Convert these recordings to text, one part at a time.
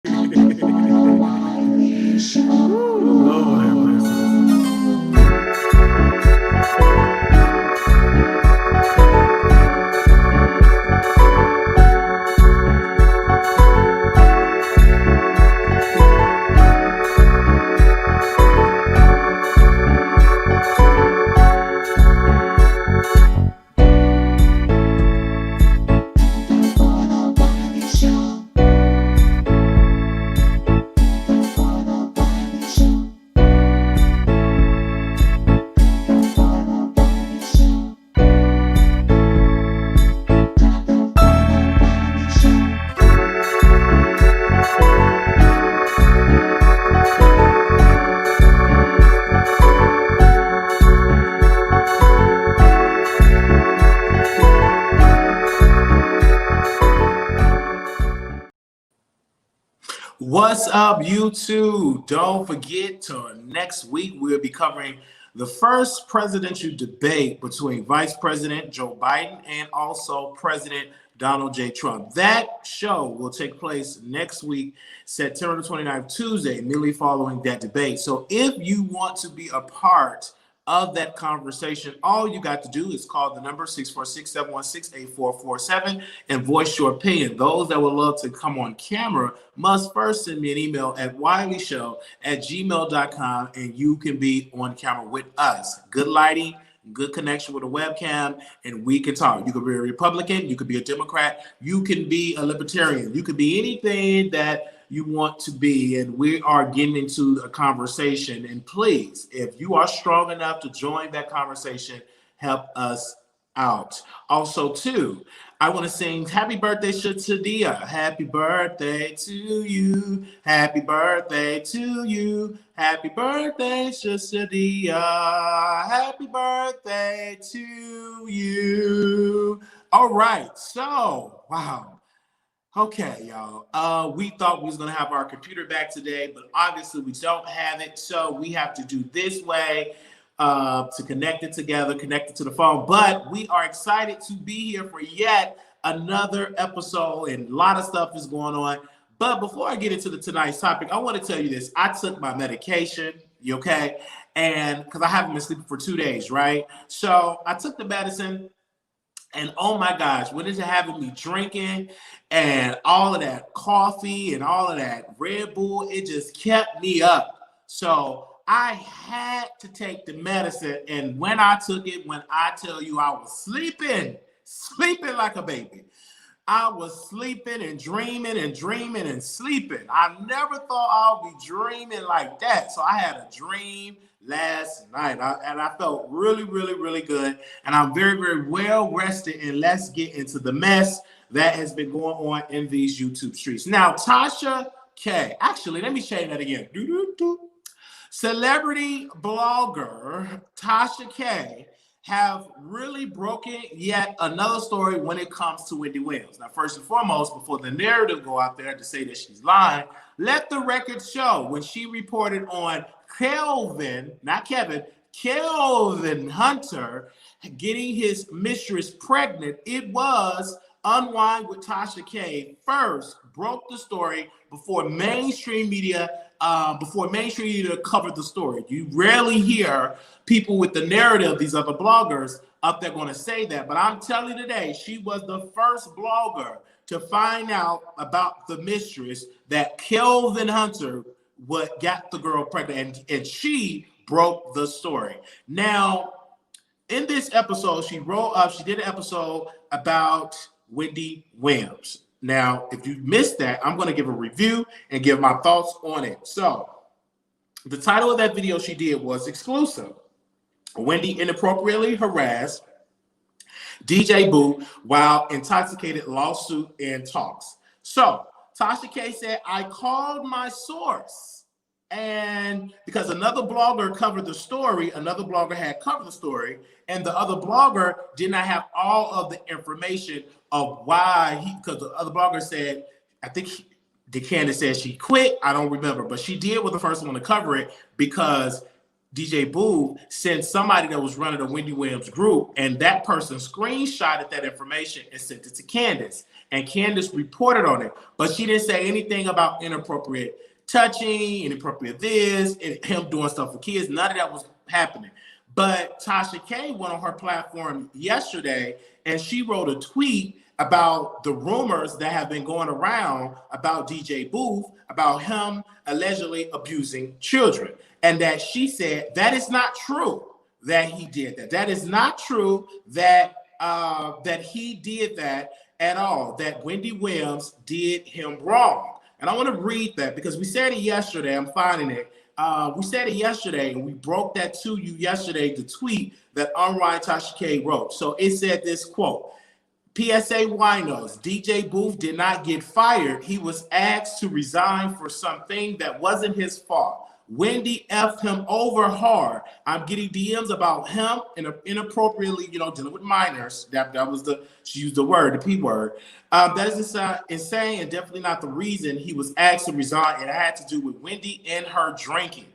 Lord have mercy. What's up, YouTube? Don't forget to next week we'll be covering the first presidential debate between Vice President Joe Biden and also President Donald J. Trump. That show will take place next week, September the 29th, Tuesday, immediately following that debate. So if you want to be a part of that conversation, all you got to do is call the number 646-716-8447 and voice your opinion. Those that would love to come on camera must first send me an email at wileyshow@gmail.com and you can be on camera with us. Good lighting, good connection with a webcam, and we can talk. You could be a Republican, you could be a Democrat, you can be a Libertarian, you could be anything that you want to be, and we are getting into a conversation. And please, if you are strong enough to join that conversation, help us out. Also, too, I want to sing happy birthday to Dia. Happy birthday to you. Happy birthday to you. Happy birthday, Sister Dia. Happy birthday to you. All right. So, wow. Okay, y'all. We thought we was gonna have our computer back today, but obviously we don't have it. So we have to do this way to connect it together, connect it to the phone. But we are excited to be here for yet another episode, and a lot of stuff is going on. But before I get into tonight's topic, I want to tell you this. I took my medication, okay? And because I haven't been sleeping for 2 days, right? So I took the medicine. And oh my gosh, what is it having me drinking and all of that coffee and all of that Red Bull? It just kept me up. So I had to take the medicine. And when I took it, when I tell you I was sleeping like a baby. I was sleeping and dreaming and dreaming and sleeping. I never thought I would be dreaming like that. So I had a dream last night, and I felt really, really, really good. And I'm very, very well rested. And let's get into the mess that has been going on in these YouTube streets. Now, Tasha K. Actually, let me change that again. Celebrity blogger Tasha K have really broken yet another story when it comes to Wendy Williams. Now, first and foremost, before the narrative go out there to say that she's lying, let the record show when she reported on Kelvin, not Kevin, Kelvin Hunter getting his mistress pregnant, it was Unwind with Tasha K first broke the story before mainstream media covered the story. You rarely hear people with the narrative, these other bloggers, up there going to say that. But I'm telling you today, she was the first blogger to find out about the mistress that Kelvin Hunter got the girl pregnant, and she broke the story. Now, in this episode, she did an episode about Wendy Williams. Now, if you missed that, I'm going to give a review and give my thoughts on it. So, the title of that video she did was Exclusive. Wendy inappropriately harassed DJ Boof while intoxicated, lawsuit and talks. So, Tasha K said, I called my source. And because another blogger covered the story, another blogger had covered the story, and the other blogger did not have all of the information of why because the other blogger said, I think the candidate said she quit. I don't remember, but she did was the first one to cover it because DJ Boof sent somebody that was running the Wendy Williams group, and that person screenshotted that information and sent it to Candace. And Candace reported on it, but she didn't say anything about inappropriate touching, inappropriate this, and him doing stuff for kids. None of that was happening. But Tasha K went on her platform yesterday, and she wrote a tweet about the rumors that have been going around about DJ Boof, about him allegedly abusing children. And that she said that is not true that he did that. That is not true that that he did that at all, that Wendy Williams did him wrong. And I want to read that because we said it yesterday. I'm finding it. We said it yesterday, and we broke that to you yesterday, the tweet that unWinewithTashaK wrote. So it said this quote, PSA Winos, DJ Boof did not get fired. He was asked to resign for something that wasn't his fault. Wendy effed him over hard. I'm getting DMs about him inappropriately, dealing with minors. That was she used the word, the P word. That is insane and definitely not the reason he was asked to resign. It had to do with Wendy and her drinking.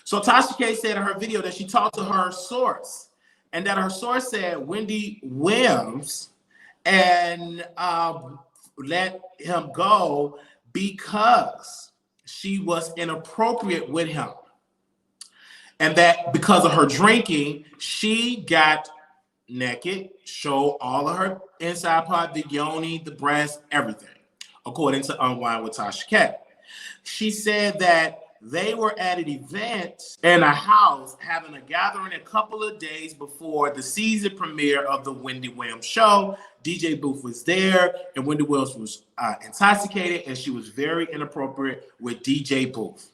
So Tasha K said in her video that she talked to her source, and that her source said Wendy Williams and let him go because she was inappropriate with him. And that because of her drinking, she got naked, showed all of her inside part, the yoni, the breast, everything, according to unWinewithTashaK. She said that they were at an event in a house having a gathering a couple of days before the season premiere of the Wendy Williams show. DJ Boof was there, and Wendy Williams was intoxicated, and she was very inappropriate with DJ Boof,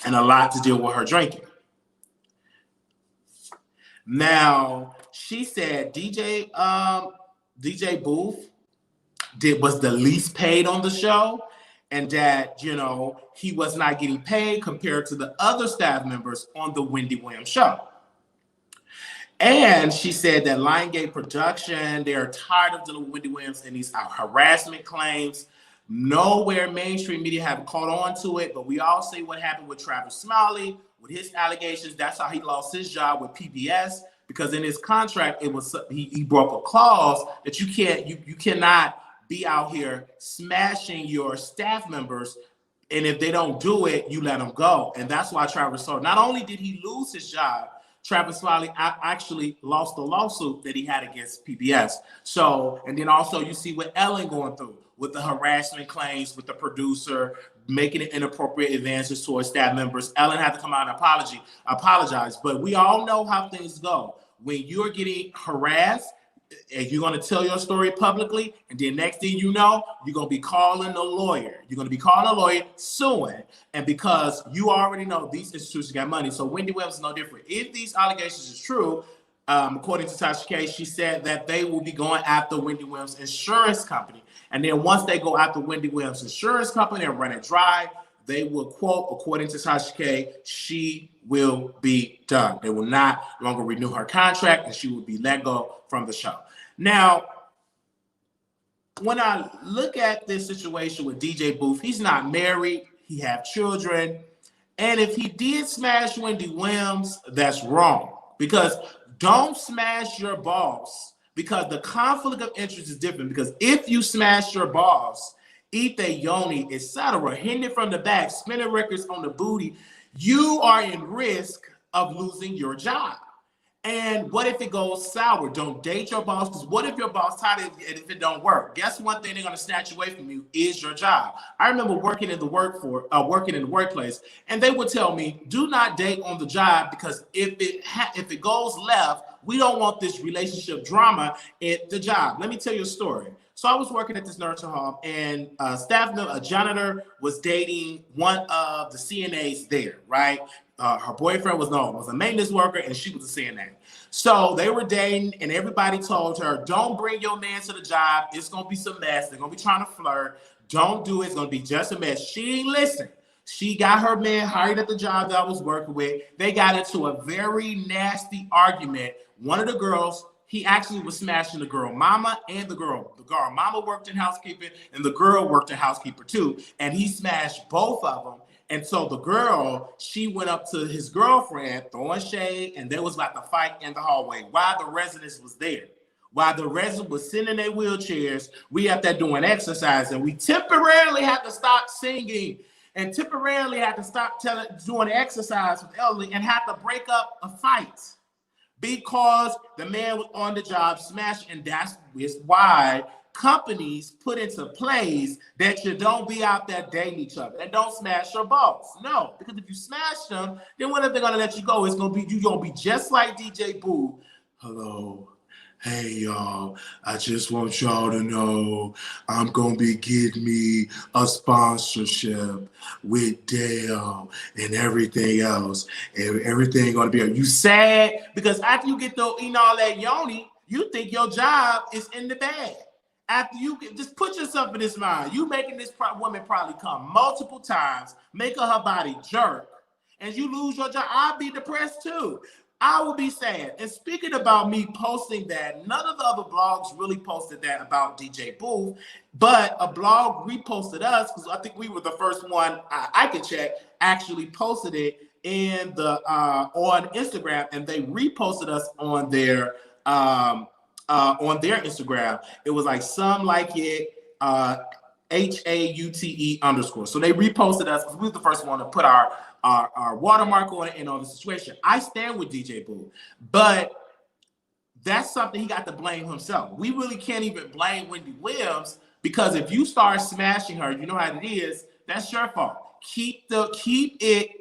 and a lot to deal with her drinking. Now, she said DJ Boof was the least paid on the show, and that, he was not getting paid compared to the other staff members on the Wendy Williams show. And she said that Lionsgate Production, they're tired of dealing with Wendy Williams and these harassment claims. Nowhere mainstream media have caught on to it, but we all see what happened with Travis Smiley, with his allegations. That's how he lost his job with PBS, because in his contract, it was he broke a clause that you cannot be out here smashing your staff members, and if they don't do it, you let them go. And that's why Travis Smiley, not only did he lose his job, Travis Smiley actually lost the lawsuit that he had against PBS. So, and then also you see what Ellen going through with the harassment claims, with the producer making inappropriate advances towards staff members. Ellen had to come out and apologize. But we all know how things go. When you're getting harassed, and you're going to tell your story publicly, and then next thing you know, you're going to be calling a lawyer. You're going to be calling a lawyer, suing. And because you already know these institutions got money, so Wendy Williams is no different. If these allegations is true, according to Tasha K, she said that they will be going after Wendy Williams' insurance company. And then once they go after Wendy Williams' insurance company and run it dry, they will, quote, according to Tasha K, she will be done. They will not longer renew her contract, and she will be let go from the show. Now, when I look at this situation with DJ Boof, he's not married, he have children, and if he did smash Wendy Williams, that's wrong. Because don't smash your boss, because the conflict of interest is different. Because if you smash your boss, eat their yoni, etc., hitting it from the back, spinning records on the booty, you are in risk of losing your job. And what if it goes sour? Don't date your boss, because what if your boss tired if it don't work? Guess one thing they're going to snatch away from you is your job. I remember working in the workplace, and they would tell me, do not date on the job, because if it goes left, we don't want this relationship drama at the job. Let me tell you a story. So I was working at this nursing home, and a janitor was dating one of the CNAs there, right? Her boyfriend was a maintenance worker, and she was a CNA. So they were dating, and everybody told her, don't bring your man to the job. It's going to be some mess. They're going to be trying to flirt. Don't do it. It's going to be just a mess. She ain't listen. She got her man hired at the job that I was working with. They got into a very nasty argument. One of the girls, he actually was smashing the girl mama and the girl. The girl mama worked in housekeeping, and the girl worked in housekeeper too. And he smashed both of them. And so the girl, she went up to his girlfriend, throwing shade, and they was about to fight in the hallway while the residents was there. While the residents was sitting in their wheelchairs, we up there doing exercise, and we temporarily had to stop singing and temporarily had to stop doing exercise with elderly and had to break up a fight because the man was on the job smashed. And that's why companies put into place that you don't be out there dating each other and don't smash your boss. No, because if you smash them, then what if they're gonna let you go? It's gonna be you gonna be just like DJ Boof. Hello. Hey y'all, I just want y'all to know I'm gonna be getting me a sponsorship with Dale and everything else. And everything gonna be, you sad? Because after you get to eating all that yoni, you think your job is in the bag. After you just put yourself in this mind, you making this woman probably come multiple times, making her body jerk, and you lose your job. I'll be depressed too. I will be sad. And speaking about me posting that, none of the other blogs really posted that about DJ Boof, but a blog reposted us because I think we were the first one I could check actually posted it in the on Instagram, and they reposted us on their Instagram. It was like some like it HAUTE_. So they reposted us because we were the first one to put our watermark on it and on the situation. I stand with DJ Boof, but that's something he got to blame himself. We really can't even blame Wendy Williams because if you start smashing her, you know how it is, that's your fault. Keep it,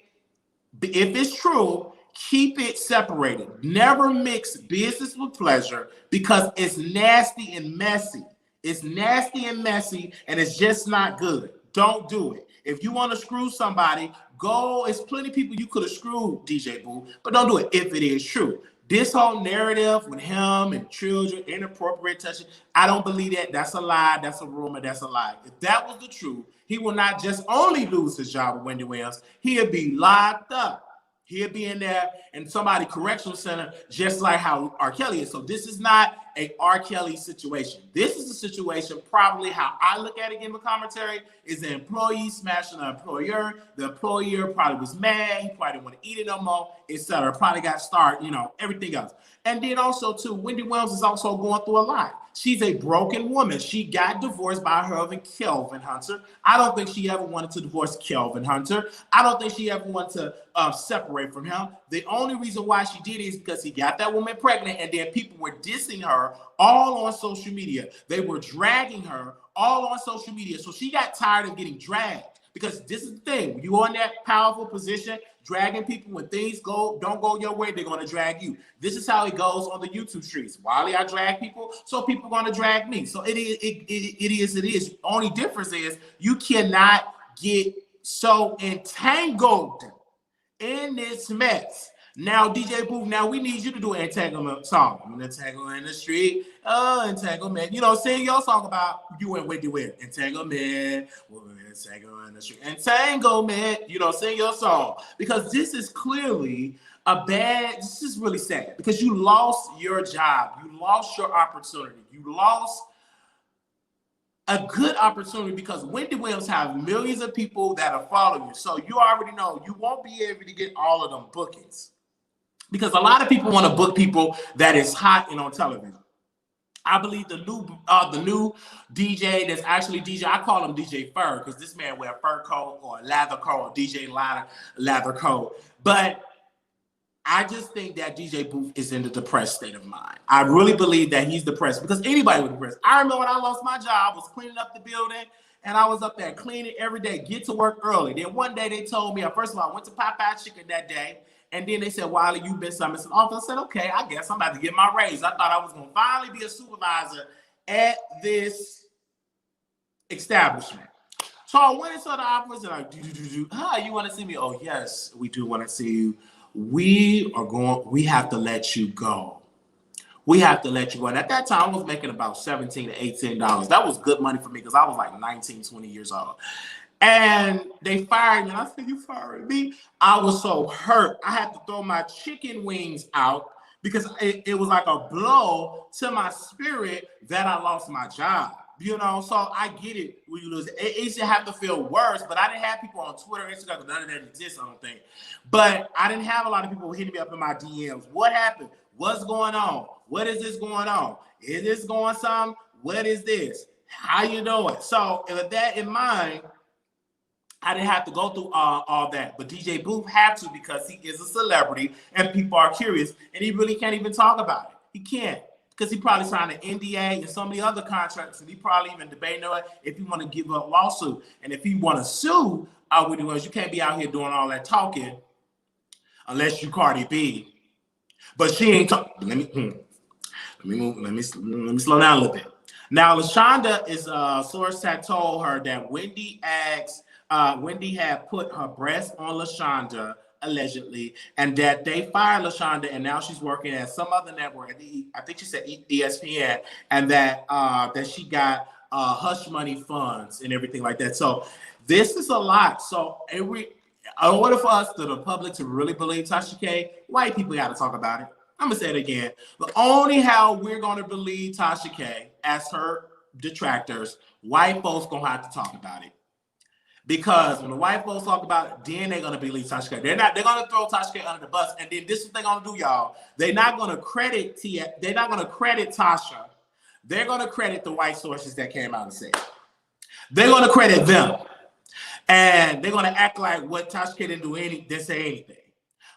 if it's true, keep it separated. Never mix business with pleasure because it's nasty and messy. It's nasty and messy and it's just not good. Don't do it. If you want to screw somebody, go. It's plenty of people you could have screwed, DJ Boof, but don't do it if it is true. This whole narrative with him and children, inappropriate touching, I don't believe that. That's a lie. That's a rumor. That's a lie. If that was the truth, he will not just only lose his job with Wendy Williams. He'll be locked up. He'll be in there in somebody correctional center, just like how R. Kelly is. So this is not a R. Kelly situation. This is a situation, probably how I look at it in the commentary, is the employee smashing the employer. The employer probably was mad. He probably didn't want to eat it no more, etc. Probably got started, everything else. And then also, too, Wendy Williams is also going through a lot. She's a broken woman. She got divorced by her husband, Kelvin Hunter. I don't think she ever wanted to divorce Kelvin Hunter. I don't think she ever wanted to separate from him. The only reason why she did it is because he got that woman pregnant, and then people were dissing her all on social media. They were dragging her all on social media. So she got tired of getting dragged. Because this is the thing, when you're in that powerful position, dragging people, when things don't go your way, they're going to drag you. This is how it goes on the YouTube streets. Wiley, I drag people, so people are going to drag me. So it is. Only difference is you cannot get so entangled in this mess. Now, DJ Boof, now we need you to do an entanglement song. I'm gonna entangle in the street. Oh, entanglement. Sing your song about you and Wendy Williams. Entanglement. Entangle in the street. Entanglement. Sing your song. Because this is clearly this is really sad. Because you lost your job. You lost your opportunity. You lost a good opportunity because Wendy Williams have millions of people that are following you. So you already know you won't be able to get all of them bookings. Because a lot of people want to book people that is hot and on television. I believe the new DJ that's actually DJ, I call him DJ Fur because this man wear a fur coat or a leather coat or DJ leather coat. But I just think that DJ Boof is in a depressed state of mind. I really believe that he's depressed because anybody would be depressed. I remember when I lost my job, I was cleaning up the building, and I was up there cleaning every day, get to work early. Then one day they told me, first of all, I went to Popeye Chicken that day. And then they said, Wiley, you've been summoned to the office. I said, okay, I guess I'm about to get my raise. I thought I was going to finally be a supervisor at this establishment. So I went into the office and hi, you want to see me? Oh, yes, we do want to see you. We have to let you go. We have to let you go. And at that time, I was making about $17 to $18. That was good money for me because I was like 19, 20 years old. And they fired me. And I said, you fired me? I was so hurt. I had to throw my chicken wings out because it was like a blow to my spirit that I lost my job. You know, so I get it when you lose. It should have to feel worse, but I didn't have people on Twitter, Instagram, none of that exists, I don't think. But I didn't have a lot of people hitting me up in my DMs. What happened? What's going on? What is this going on? Is this going some? What is this? How you doing? So with that in mind, I didn't have to go through all that. But DJ Boof had to because he is a celebrity and people are curious, and he really can't even talk about it. He can't. Because he probably signed an NDA and so many other contracts, and he probably even debating on it if he want to give up lawsuit. And if he want to sue Wendy Williams, you can't be out here doing all that talking unless you Cardi B. But she ain't talking. Let me slow down a little bit. Now, LaShonda is source had told her that Wendy had put her breast on LaShonda allegedly, and that they fired LaShonda, and now she's working at some other network. I think she said ESPN, and that she got hush money funds and everything like that. So this is a lot. So in order for us, the public, to really believe Tasha K, white people got to talk about it. I'm gonna say it again. The only how we're gonna believe Tasha K as her detractors, white folks gonna have to talk about it. Because when the white folks talk about it, then they're gonna believe Tasha K. They're gonna throw Tasha K under the bus, and then this is what they're gonna do, y'all. They're not gonna credit Tasha. They're gonna credit the white sources that came out and said. They're gonna credit them, and they're gonna act like what Tasha K didn't say anything.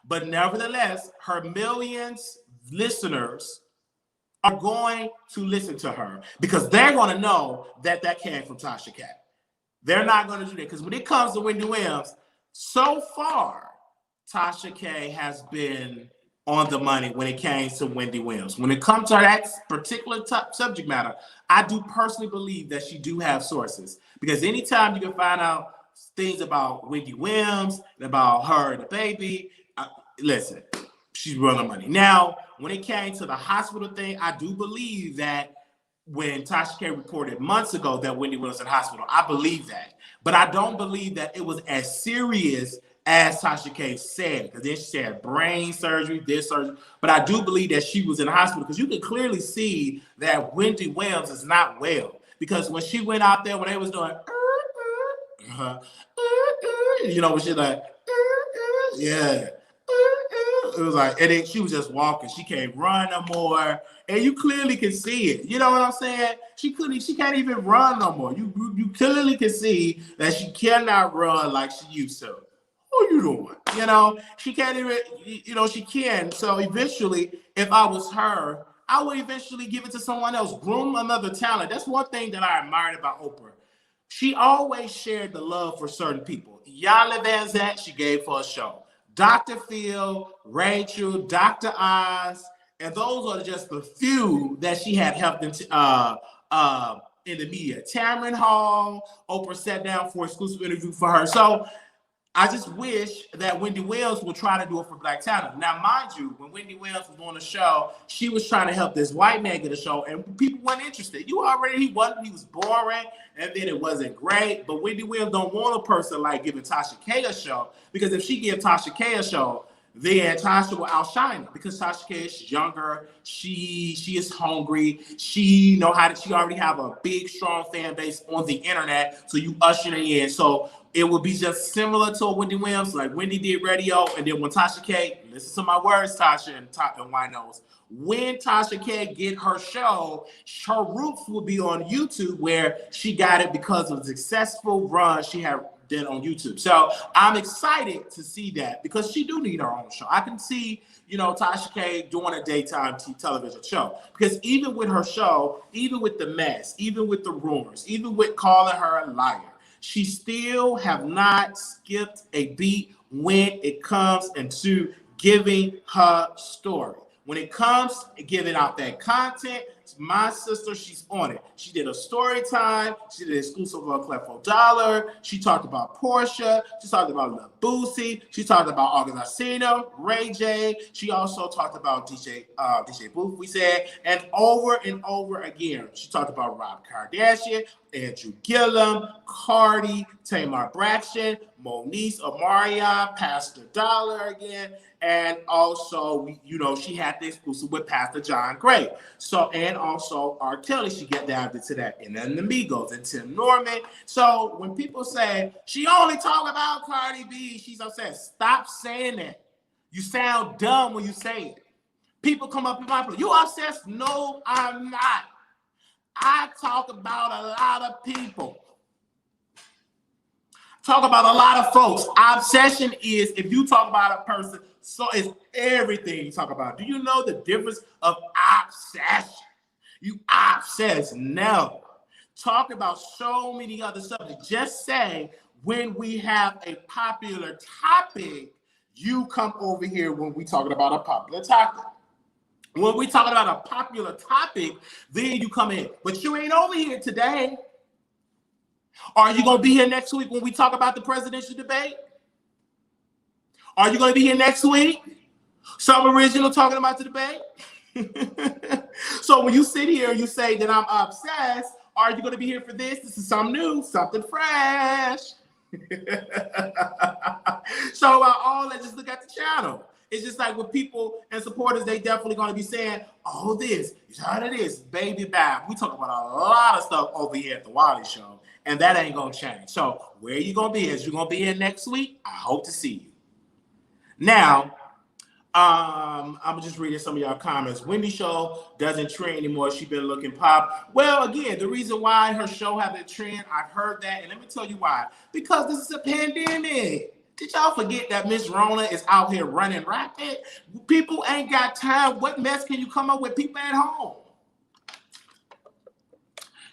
But nevertheless, her millions listeners are going to listen to her because they're gonna know that came from Tasha K. They're not going to do that because when it comes to Wendy Williams, so far, Tasha K has been on the money when it came to Wendy Williams. When it comes to that particular subject matter, I do personally believe that she do have sources, because anytime you can find out things about Wendy Williams and about her and the baby, listen, she's running money. Now, when it came to the hospital thing, I do believe that when Tasha K reported months ago that Wendy was in hospital, I believe that. But I don't believe that it was as serious as Tasha K said, because then she said brain surgery, this surgery. But I do believe that she was in the hospital, because you can clearly see that Wendy Williams is not well. Because when she went out there, when they was doing, you know, when she like, yeah. It was like, and then she was just walking. She can't run no more, and you clearly can see it. You know what I'm saying? She can't even run no more. You clearly can see that she cannot run like she used to. What are you doing? You know, she can't even. You know, she can. So eventually, if I was her, I would eventually give it to someone else. Groom another talent. That's one thing that I admired about Oprah. She always shared the love for certain people. Yala Van Zant, she gave for a show. Dr. Phil, Rachel, Dr. Oz, and those are just the few that she had helped in the media. Tamron Hall, Oprah sat down for an exclusive interview for her. So I just wish that Wendy Williams would try to do it for Black talent. Now, mind you, when Wendy Williams was on the show, she was trying to help this white man get a show, and people weren't interested. He was boring, and then it wasn't great. But Wendy Williams don't want a person like giving Tasha K a show, because if she gives Tasha K a show, then Tasha will outshine her, because Tasha K is younger. She is hungry. She already have a big, strong fan base on the internet. So you usher her in. So it would be just similar to Wendy Williams, like Wendy did radio, and then when Tasha K, listen to my words, Tasha and Winos, when Tasha K get her show, her roots will be on YouTube, where she got it because of the successful run she had did on YouTube. So I'm excited to see that, because she do need her own show. I can see, Tasha K doing a daytime television show, because even with her show, even with the mess, even with the rumors, even with calling her a liar, she still have not skipped a beat when it comes into giving her story. When it comes to giving out that content, my sister, she's on it. She did a story time. She did an exclusive on Clefo Dollar. She talked about Portia. She talked about Lil Boosie. She talked about August Alsina, Ray J. She also talked about DJ Boof, we said. And over again, she talked about Rob Kardashian. Andrew Gillum, Cardi, Tamar Braxton, Moniece Omarion, Pastor Dollar again, and also, you know, she had the exclusive with Pastor John Gray. So, and also R. Kelly, she get down to that, and then the Migos and Tim Norman. So when people say she only talk about Cardi B, she's upset. Stop saying that. You sound dumb when you say it. People come up in my place. You obsessed? No, I'm not. I talk about a lot of people. Talk about a lot of folks. Obsession is if you talk about a person, so it's everything you talk about. Do you know the difference of obsession? You obsess. No. Talk about so many other subjects. Just say when we have a popular topic, you come over here when we talking about a popular topic. When we talking about a popular topic, then you come in. But you ain't over here today. Are you going to be here next week when we talk about the presidential debate? Are you going to be here next week? Some original talking about the debate? So when you sit here and you say that I'm obsessed, are you going to be here for this? This is something new, something fresh. So all that, just look at the channel. It's just like with people and supporters, they definitely going to be saying, oh, this, you heard of this, baby bab. We talk about a lot of stuff over here at the Wiley Show, and that ain't going to change. So where you going to be? Is you going to be here next week? I hope to see you. Now, I'm just reading some of y'all comments. Wendy show doesn't trend anymore. She's been looking pop. Well, again, the reason why her show hasn't trend, I've heard that, and let me tell you why. Because this is a pandemic. Did y'all forget that Miss Rona is out here running rapid? People ain't got time. What mess can you come up with? People at home.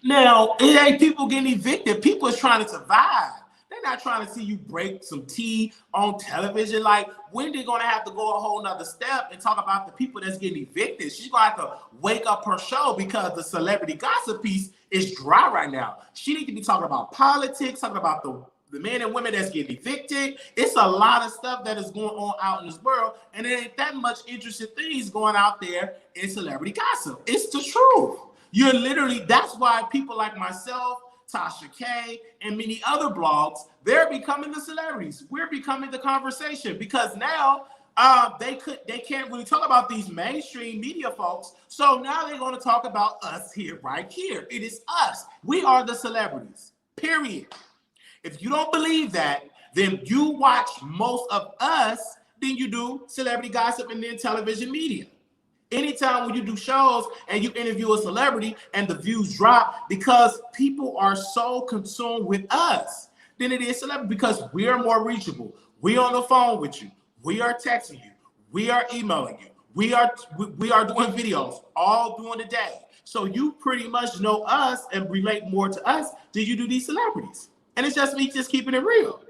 Now, it ain't people getting evicted. People is trying to survive. They're not trying to see you break some tea on television. Like, Wendy gonna have to go a whole nother step and talk about the people that's getting evicted. She's gonna have to wake up her show because the celebrity gossip piece is dry right now. She need to be talking about politics, talking about the men and women that's getting evicted. It's a lot of stuff that is going on out in this world, and there ain't that much interesting things going out there in celebrity gossip. It's the truth. You're literally, that's why people like myself, Tasha K, and many other blogs, they're becoming the celebrities. We're becoming the conversation because now they can't really talk about these mainstream media folks. So now they're going to talk about us here, right here. It is us. We are the celebrities, period. If you don't believe that, then you watch most of us than you do celebrity gossip and then television media. Anytime when you do shows and you interview a celebrity and the views drop because people are so consumed with us than it is celebrity because we are more reachable. We on the phone with you. We are texting you. We are emailing you. We are doing videos all during the day. So you pretty much know us and relate more to us than you do these celebrities. And it's just me just keeping it real.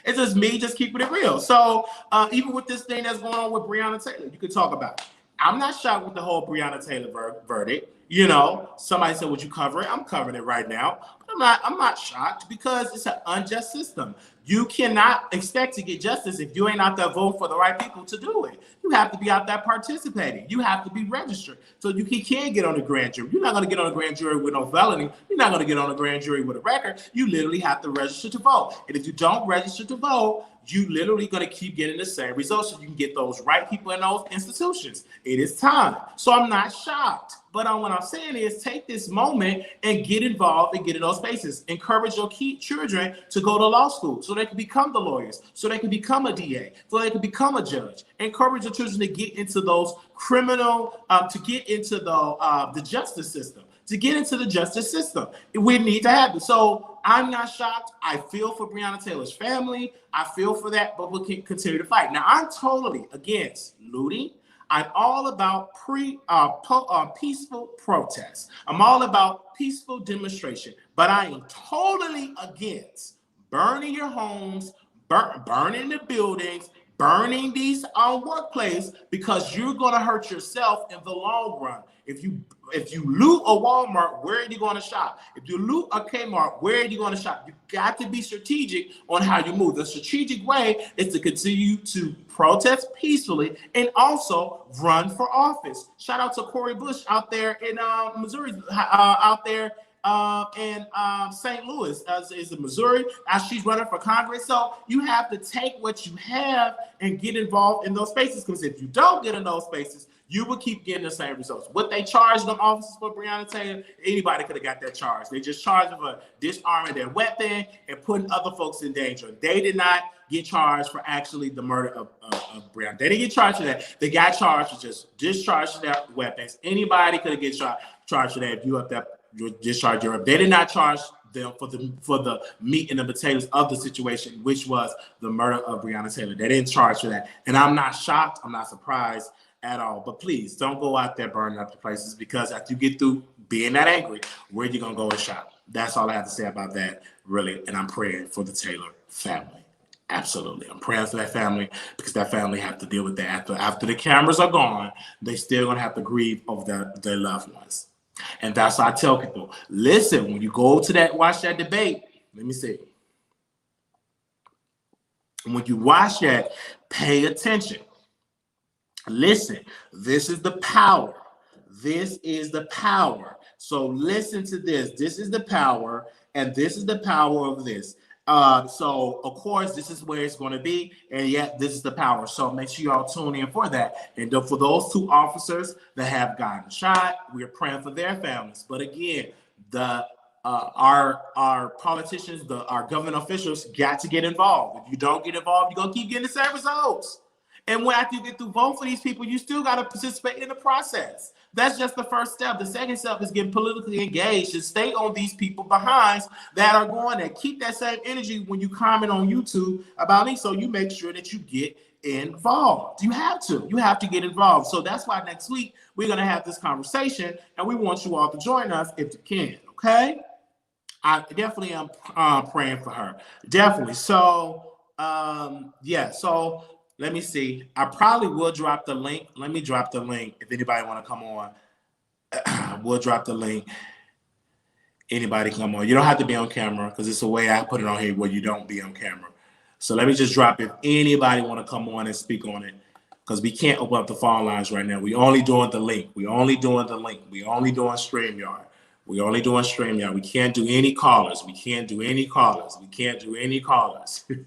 It's just me just keeping it real. So even with this thing that's going on with Breonna Taylor, you could talk about it. I'm not shocked with the whole Breonna Taylor verdict. You know, somebody said, would you cover it? I'm covering it right now. But I'm not shocked because it's an unjust system. You cannot expect to get justice if you ain't out there voting for the right people to do it. You have to be out there participating. You have to be registered. So you can get on the grand jury. You're not going to get on a grand jury with no felony. You're not going to get on a grand jury with a record. You literally have to register to vote. And if you don't register to vote, you literally going to keep getting the same results so you can get those right people in those institutions. It is time. So I'm not shocked. But what I'm saying is take this moment and get involved and get in those spaces. Encourage your children to go to law school so they can become the lawyers, so they can become a DA, so they can become a judge. Encourage your children to get into those criminal, to get into the justice system. To get into the justice system, we need to have it. So I'm not shocked. I feel for Breonna Taylor's family. I feel for that, but we'll continue to fight. Now, I'm totally against looting. I'm all about peaceful protests. I'm all about peaceful demonstration, but I am totally against burning your homes, burning the buildings, burning these workplaces because you're going to hurt yourself in the long run. If you loot a Walmart, where are you going to shop? If you loot a Kmart, where are you going to shop? You got to be strategic on how you move. The strategic way is to continue to protest peacefully and also run for office. Shout out to Cori Bush out there in Missouri, out there in St. Louis, is in Missouri, as she's running for Congress. So you have to take what you have and get involved in those spaces, because if you don't get in those spaces, you will keep getting the same results. What they charged them officers for Breonna Taylor, anybody could have got that charge. They just charged them for disarming their weapon and putting other folks in danger. They did not get charged for actually the murder of Breonna. They didn't get charged for that. They got charged for just discharging their weapons. Anybody could have get charged for that if you up that discharge your weapon. They did not charge them for the meat and the potatoes of the situation, which was the murder of Breonna Taylor. They didn't charge for that. And I'm not shocked. I'm not surprised at all. But please don't go out there burning up the places, because after you get through being that angry, where you gonna go and shop? That's all I have to say about that, really. And I'm praying for the Taylor family. Absolutely. I'm praying for that family, because that family have to deal with that. After the cameras are gone, they still gonna have to grieve over their loved ones. And that's why I tell people, listen, when you go to watch that debate, let me see. When you watch that, pay attention. Listen, this is the power. This is the power. So listen to this. This is the power, and this is the power of this. So of course, this is where it's going to be, and yet this is the power. So make sure y'all tune in for that. And for those 2 officers that have gotten shot, we're praying for their families. But again, our politicians, our government officials got to get involved. If you don't get involved, you're gonna keep getting the same results. And when after you get through vote for these people, you still got to participate in the process. That's just the first step. The second step is getting politically engaged and stay on these people behinds that are going there. Keep that same energy when you comment on YouTube about me, so you make sure that you get involved. You have to get involved. So that's why next week we're going to have this conversation, and we want you all to join us if you can, okay? I definitely am praying for her. Definitely. So, yeah, so let me see. I probably will drop the link. Let me drop the link if anybody want to come on. We'll drop the link. Anybody come on. You don't have to be on camera, because it's a way I put it on here where you don't be on camera. So let me just drop if anybody want to come on and speak on it, because we can't open up the phone lines right now. We only doing the link. We only doing StreamYard. We can't do any callers. We can't do any callers.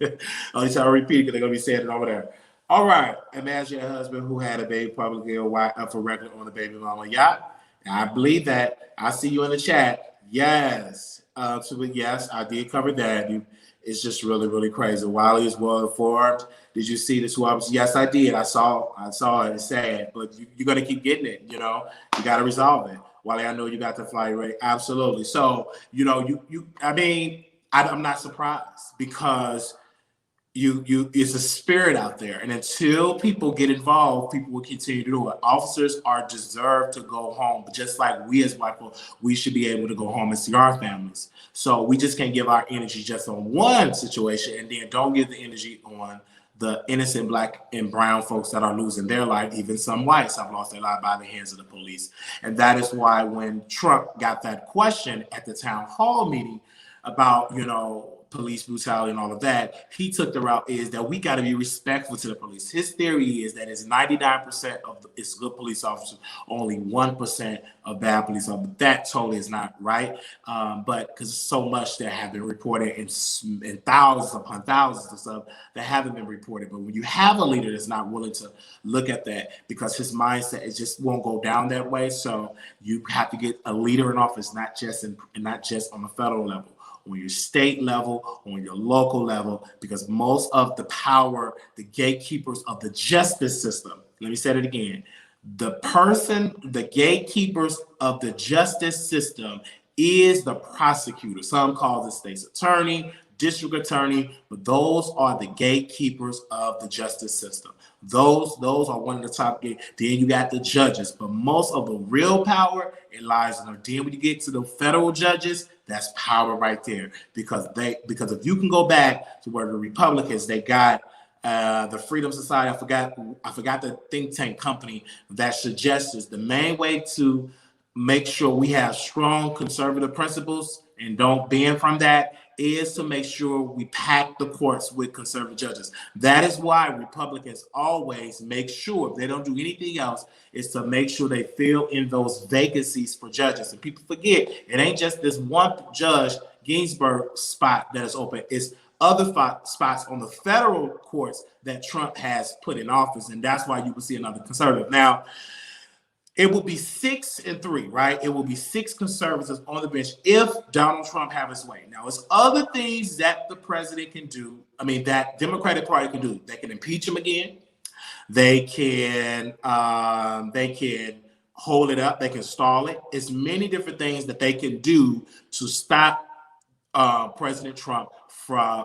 At least I'll repeat it, because they're going to be saying it over there. All right. Imagine a husband who had a baby publicly or up for record on the baby mama yacht. I believe that. I see you in the chat. Yes. Yes, I did cover that. It's just really, really crazy. Wiley is well informed. Did you see this? Yes, I did. I saw it. It's sad, but you're going to keep getting it. You got to resolve it. Wiley, I know you got the flight rate. Absolutely. So, I'm not surprised, because it's a spirit out there. And until people get involved, people will continue to do it. Officers deserve to go home, but just like we as white people, we should be able to go home and see our families. So we just can't give our energy just on one situation, and then don't give the energy on the innocent Black and brown folks that are losing their life. Even some whites have lost their life by the hands of the police. And that is why when Trump got that question at the town hall meeting about, police brutality and all of that, he took the route is that we got to be respectful to the police. His theory is that it's 99% of it's good police officers, only 1% of bad police officers. But that totally is not right. But because so much that have been reported and thousands upon thousands of stuff that haven't been reported. But when you have a leader that's not willing to look at that, because his mindset it just won't go down that way. So you have to get a leader in office, not just on the federal level, on your state level, on your local level, because most of the power, the gatekeepers of the justice system, let me say it again, the gatekeepers of the justice system is the prosecutor. Some call it state's attorney, district attorney, but those are the gatekeepers of the justice system. Those are one of the top gates. Then you got the judges, but most of the real power, it lies in them. Then when you get to the federal judges, that's power right there, because if you can go back to where the Republicans, they got the Freedom Society, I forgot the think tank company that suggests the main way to make sure we have strong conservative principles and don't bend from that is to make sure we pack the courts with conservative judges. That is why Republicans always make sure, if they don't do anything else, is to make sure they fill in those vacancies for judges. And people forget, it ain't just this one judge, Ginsburg spot that is open. It's other spots on the federal courts that Trump has put in office. And that's why you will see another conservative. Now, it will be 6 and 3, right? It will be 6 conservatives on the bench if Donald Trump have his way. Now, there's other things that the president can do. I mean, that Democratic Party can do. They can impeach him again. They can hold it up. They can stall it. It's many different things that they can do to stop President Trump from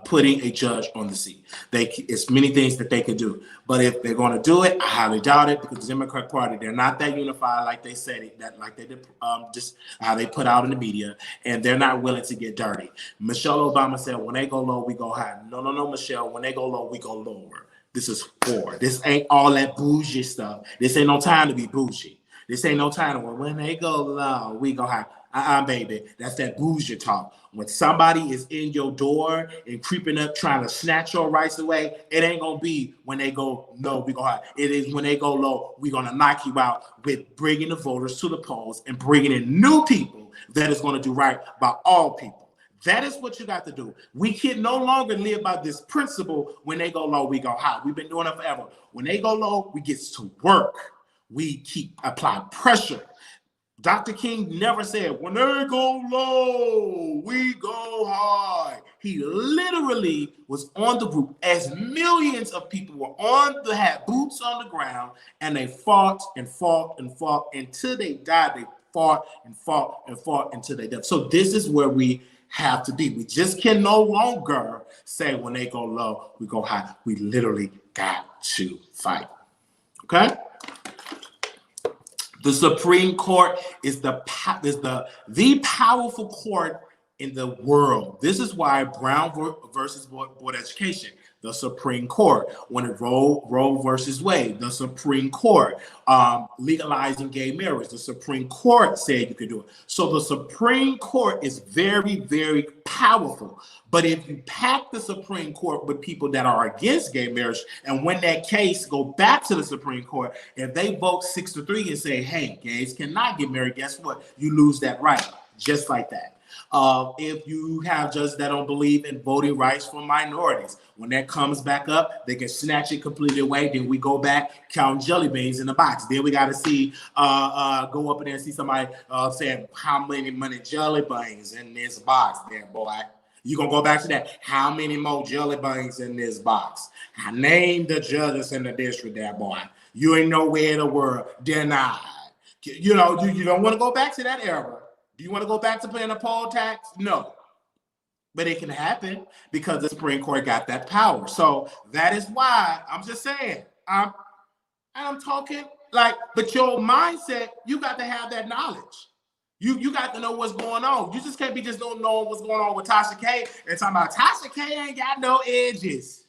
putting a judge on the seat. It's many things that they could do. But if they're going to do it, I highly doubt it, because the Democratic Party, they're not that unified like they said that like they did, just how they put out in the media, and they're not willing to get dirty. Michelle Obama said, when they go low, we go high. No, Michelle. When they go low, we go lower. This is war. This ain't all that bougie stuff. This ain't no time to be bougie. This ain't no time to, when they go low, we go high. Baby, that's that bougie talk. When somebody is in your door and creeping up, trying to snatch your rights away, it ain't gonna be when they go low, we go high. It is when they go low, we're gonna knock you out with bringing the voters to the polls and bringing in new people that is gonna do right by all people. That is what you got to do. We can no longer live by this principle, when they go low, we go high. We've been doing it forever. When they go low, we get to work. We apply pressure. Dr. King never said, when they go low, we go high. He literally was on the roof as millions of people were had boots on the ground, and they fought and fought and fought until they died. They fought and fought and fought until they died. So this is where we have to be. We just can no longer say, when they go low, we go high. We literally got to fight. Okay? The Supreme Court is the powerful court in the world. This is why Brown versus Board of Education, the Supreme Court. When it Roe versus Wade, the Supreme Court. Legalizing gay marriage, the Supreme Court said you could do it. So the Supreme Court is very, very powerful. But if you pack the Supreme Court with people that are against gay marriage, and when that case go back to the Supreme Court, if they vote 6-3 and say, hey, gays cannot get married, guess what? You lose that right, just like that. If you have judges that don't believe in voting rights for minorities, when that comes back up, they can snatch it completely away. Then we go back, count jelly beans in the box. Then we got to see, go up in there and see somebody saying, how many jelly beans in this box there, boy? You're going to go back to that. How many more jelly beans in this box? I named the judges in the district there, boy. You ain't nowhere in the world denied. You know, you don't want to go back to that era. Do you want to go back to paying a poll tax? No. But it can happen because the Supreme Court got that power. So that is why I'm just saying, I'm talking like, but your mindset, you got to have that knowledge. You got to know what's going on. You just can't be just don't know what's going on with Tasha K and talking about Tasha K ain't got no edges.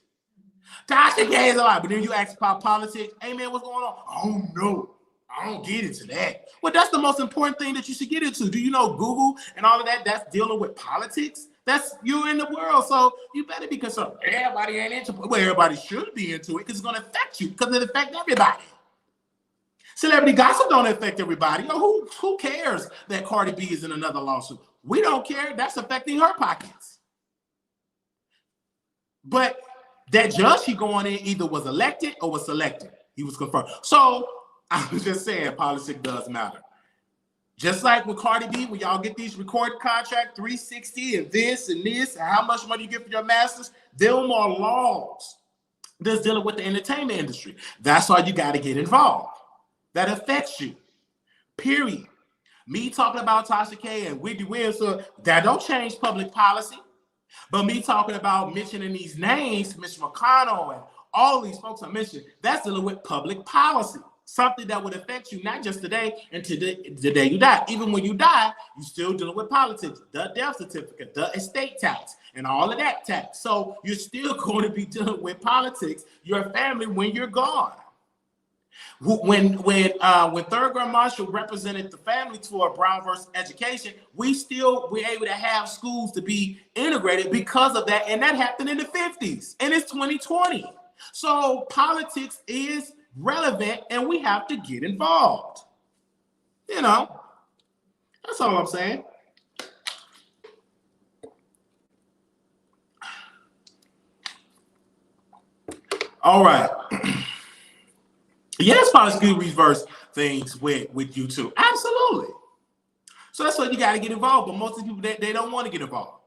Tasha K is alive. But then you ask about politics, hey man, what's going on? I don't know. I don't get into that. Well, that's the most important thing that you should get into. Do you know Google and all of that? That's dealing with politics. That's you in the world. So you better be concerned. Everybody ain't into it. Well, everybody should be into it because it's going to affect you, because it affects everybody. Celebrity gossip don't affect everybody. You know, who cares that Cardi B is in another lawsuit? We don't care. That's affecting her pockets. But that judge she going in either was elected or was selected. He was confirmed. So I was just saying politics does matter. Just like with Cardi B, when y'all get these recorded contract, 360 and this and how much money you get for your masters, there are more laws that's dealing with the entertainment industry. That's why you got to get involved. That affects you, period. Me talking about Tasha K and Wendy Wilson, that don't change public policy. But me talking about mentioning these names, Mitch McConnell and all these folks I mentioned, that's dealing with public policy. Something that would affect you not just today and to the day you die. Even when you die, you're still dealing with politics, the death certificate, the estate tax, and all of that tax. So you're still going to be dealing with politics, your family, when you're gone. When Thurgood Marshall represented the family toward Brown versus education, we still were able to have schools to be integrated because of that, and that happened in the 50s, and it's 2020. So politics is relevant, and we have to get involved. You know, that's all I'm saying. All right. Yes, politics can reverse things with you too. Absolutely. So that's why you got to get involved. But most of the people, they don't want to get involved.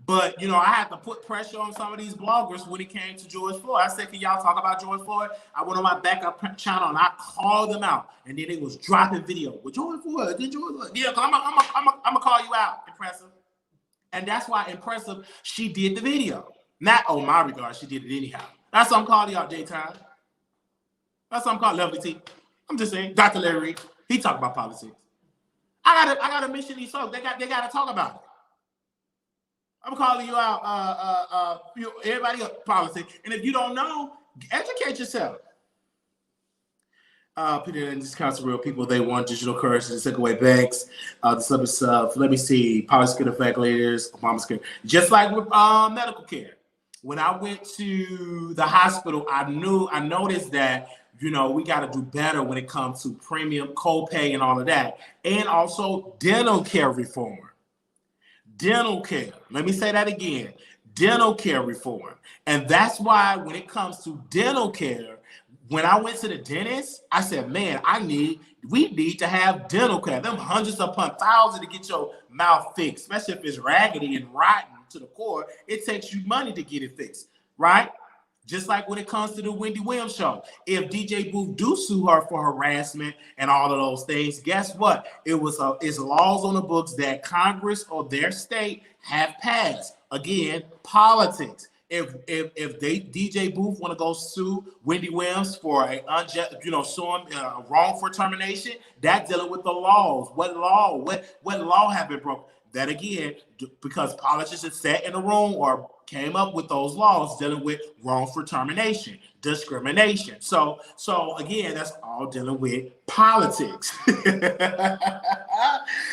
But, you know, I had to put pressure on some of these bloggers when it came to George Floyd. I said, can y'all talk about George Floyd? I went on my backup channel and I called them out. And then they was dropping video. With George Floyd, did George Floyd? Yeah, I'm going to call you out, Impressive. And that's why Impressive, she did the video. Not, oh, my regard, she did it anyhow. That's why I'm calling you out, Daytime. That's what I'm calling Lovely T. I'm just saying, Dr. Larry Reed, he talk about politics. I gotta mention these folks. They gotta talk about it. I'm calling you out, everybody else, politics. And if you don't know, educate yourself. Put it in this council real people. They want digital currency to take away banks. The subject of, let me see, policy could affect leaders, Obamacare. Just like with medical care. When I went to the hospital, I noticed that, you know, we got to do better when it comes to premium, copay, and all of that. And also dental care reform. Dental care. Let me say that again. Dental care reform. And that's why when it comes to dental care, when I went to the dentist, I said, man, we need to have dental care. Them hundreds upon thousands to get your mouth fixed, especially if it's raggedy and rotten to the core. It takes you money to get it fixed, right? Just like when it comes to the Wendy Williams show. If DJ Boof do sue her for harassment and all of those things, guess what? It's laws on the books that Congress or their state have passed. Again, politics. If DJ Boof want to go sue Wendy Williams for a unjust, suing wrong for termination, that's dealing with the laws. What law have been broken? That again, because politicians sat in a room or came up with those laws dealing with wrongful termination, discrimination. So again, that's all dealing with politics.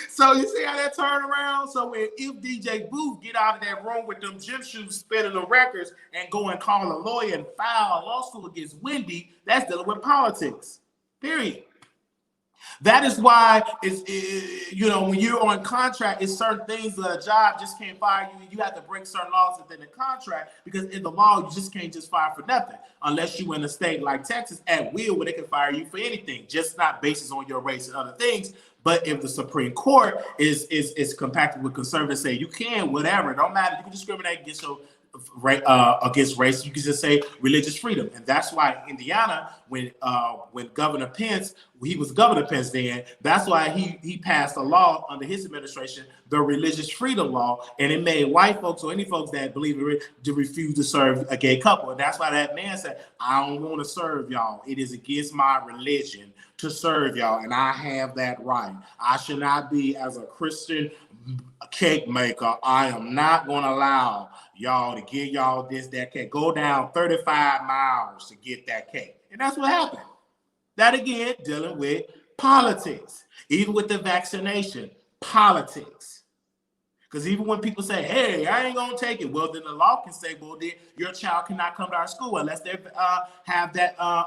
So you see how that turn around? So if DJ Boof get out of that room with them gym shoes spinning the records and go and call a lawyer and file a lawsuit against Wendy, that's dealing with politics. Period. That is why when you're on contract, it's certain things that a job just can't fire you. You have to break certain laws within the contract because in the law, you just can't just fire for nothing unless you're in a state like Texas at will where they can fire you for anything, just not basis on your race and other things. But if the Supreme Court is compacted with conservatives, say you can, whatever, it don't matter. You can discriminate against against race. You can just say religious freedom, and that's why Indiana, when Governor Pence, he was Governor Pence then, that's why he passed a law under his administration, the religious freedom law, and it made white folks or any folks that believe it to refuse to serve a gay couple. And that's why that man said, I don't want to serve y'all. It is against my religion to serve y'all, and I have that right. I should not be, as a Christian cake maker, I am not going to allow y'all to give y'all that cake. Go down 35 miles to get that cake. And that's what happened. That again, dealing with politics. Even with the vaccination, politics. Because even when people say, hey, I ain't going to take it, well, then the law can say, well, then your child cannot come to our school unless they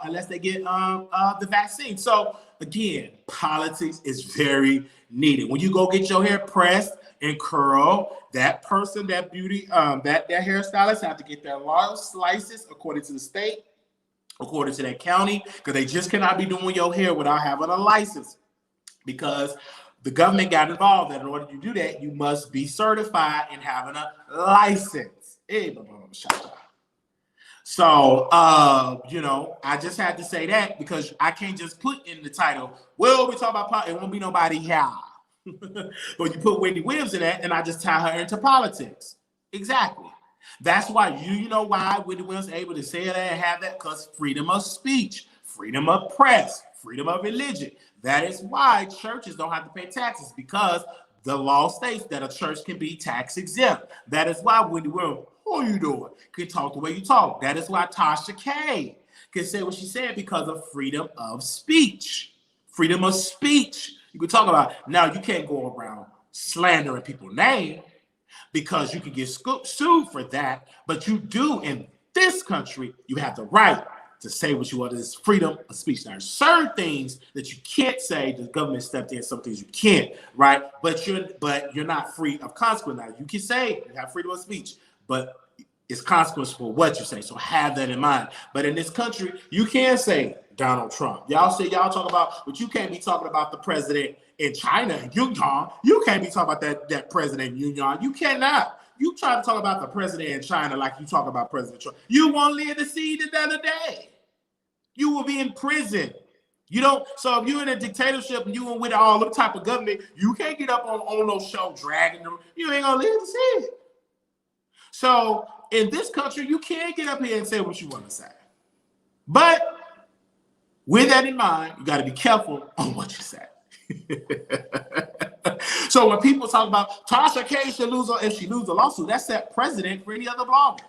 unless they get the vaccine. So again, politics is very needed. When you go get your hair pressed and curl, that person, that beauty, that hairstylist have to get their law slices according to the state, according to that county, because they just cannot be doing your hair without having a license. Because the government got involved that in order to do that, you must be certified and having a license. So, I just had to say that because I can't just put in the title, well, we talk about politics, it won't be nobody here. But you put Wendy Williams in that, and I just tie her into politics. Exactly. That's why why Wendy Williams is able to say that and have that, because freedom of speech, freedom of press, freedom of religion. That is why churches don't have to pay taxes, because the law states that a church can be tax exempt. That is why Wendy Williams, how you doing, can talk the way you talk. That is why Tasha K can say what she said because of freedom of speech. Freedom of speech. You can talk about, now you can't go around slandering people's name because you can get sued for that, but you do in this country, you have the right to say what you want. It's freedom of speech. Now, there's certain things that you can't say. The government stepped in. Some things you can't, right? But you're not free of consequence. Now, you can say you have freedom of speech, but it's consequence for what you say. So have that in mind. But in this country, you can say Donald Trump. Y'all talk about, but you can't be talking about the president in China and Yunnan. You can't be talking about that president in Yunnan. You cannot. You try to talk about the president in China like you talk about President Trump. You won't live to see the other day. You will be in prison. You don't. So if you're in a dictatorship and you with all the type of government, you can't get up on no show dragging them. You ain't gonna live to see it. So in this country, you can't get up here and say what you want to say. But with that in mind, you got to be careful on what you say. So when people talk about Tasha K should lose, if she loses a lawsuit, that's that precedent for any other blogger.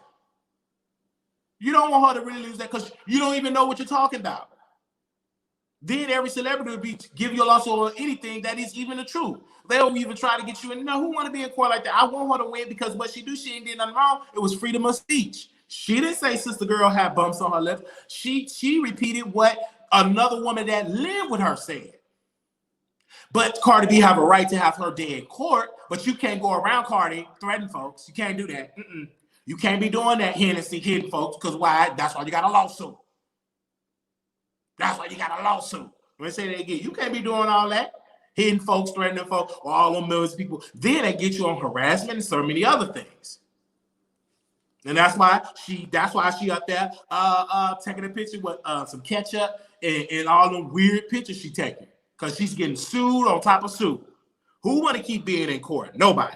You don't want her to really lose that because you don't even know what you're talking about. Then every celebrity would be give you a lawsuit on anything that is even the truth. They'll even try to get you in. No, who want to be in court like that? I want her to win because what she do, she ain't did nothing wrong. It was freedom of speech. She didn't say sister girl had bumps on her lips. She repeated what another woman that lived with her said. But Cardi B have a right to have her day in court, but you can't go around Cardi threatening folks. You can't do that. You can't be doing that hitting folks, because why? That's why you got a lawsuit. That's why you got a lawsuit. Let me say that again. You can't be doing all that. Hitting folks, threatening folks, all them millions of people. Then they get you on harassment and so many other things. And that's why she up there taking a picture with some ketchup and all them weird pictures she taking. Because she's getting sued on top of suit. Who want to keep being in court? Nobody.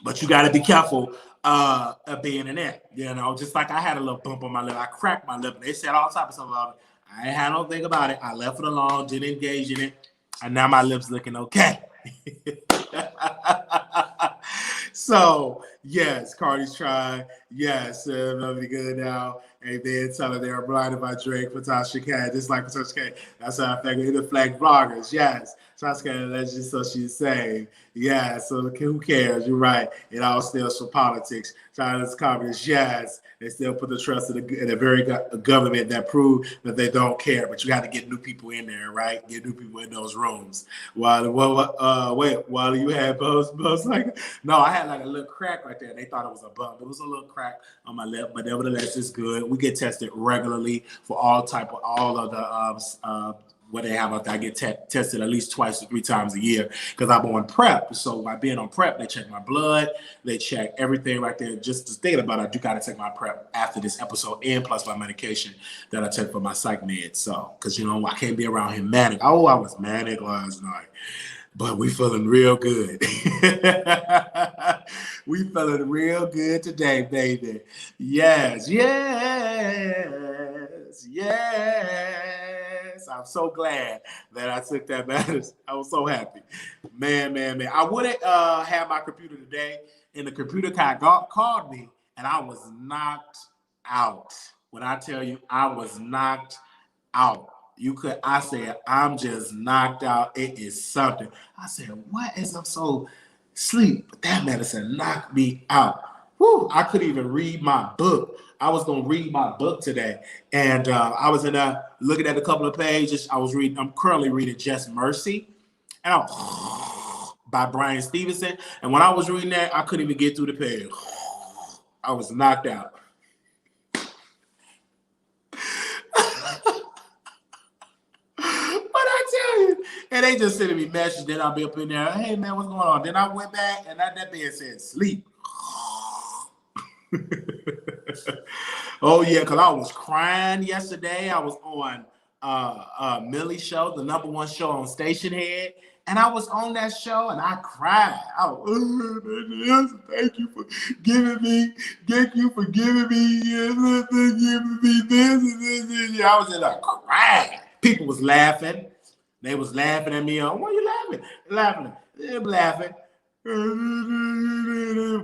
But you got to be careful of being in there. You know, just like I had a little bump on my lip. I cracked my lip. They said all type of stuff about it. I ain't had no thing about it. I left it alone, didn't engage in it. And now my lips looking okay. So, yes, Cardi's trying. Yes, it'll be good now. And then tell her they are blinded by Drake for Tasha K. Just like for Tasha K. That's how I figure the flag bloggers. Yes. Tasha K, that's just so she's saying. Yeah, so who cares? You're right. It all steals from politics. China's communists, yes. They still put the trust in a very government that prove that they don't care. But you got to get new people in there, right? Get new people in those rooms. While you had both like, no, I had like a little crack right there. They thought it was a bump. It was a little crack on my lip, but nevertheless, it's good. We get tested regularly for all of the what they have out there. I get tested at least 2 to 3 times a year because I'm on prep. So by being on prep, they check my blood, they check everything right there. Just thinking about it, I do got to take my prep after this episode and plus my medication that I take for my psych meds. So, because you know, I can't be around him manic. Oh, I was manic last night. But we feeling real good. We feeling real good today, baby. Yes. I'm so glad that I took that medicine. I was so happy. Man. I wouldn't have my computer today, and the computer guy called me, and I was knocked out. When I tell you I was knocked out. I said, I'm just knocked out. It is something. I said, what is I'm so sleep? But that medicine knocked me out. Whew, I couldn't even read my book. I was going to read my book today. And I was in looking at a couple of pages. I'm currently reading Just Mercy. And by Brian Stevenson. And when I was reading that, I couldn't even get through the page. I was knocked out. And they just sending me messages. Then I'll be up in there. Hey, man, what's going on? Then I went back, and that being said, sleep. Oh, yeah, because I was crying yesterday. I was on Wiley Show, the #1 show on Stationhead. And I was on that show, and I cried. I was, thank you for giving me. Thank you for giving me. Giving me this. I was in there crying. People was laughing. They was laughing at me. Why are you laughing? Laughing. They're laughing.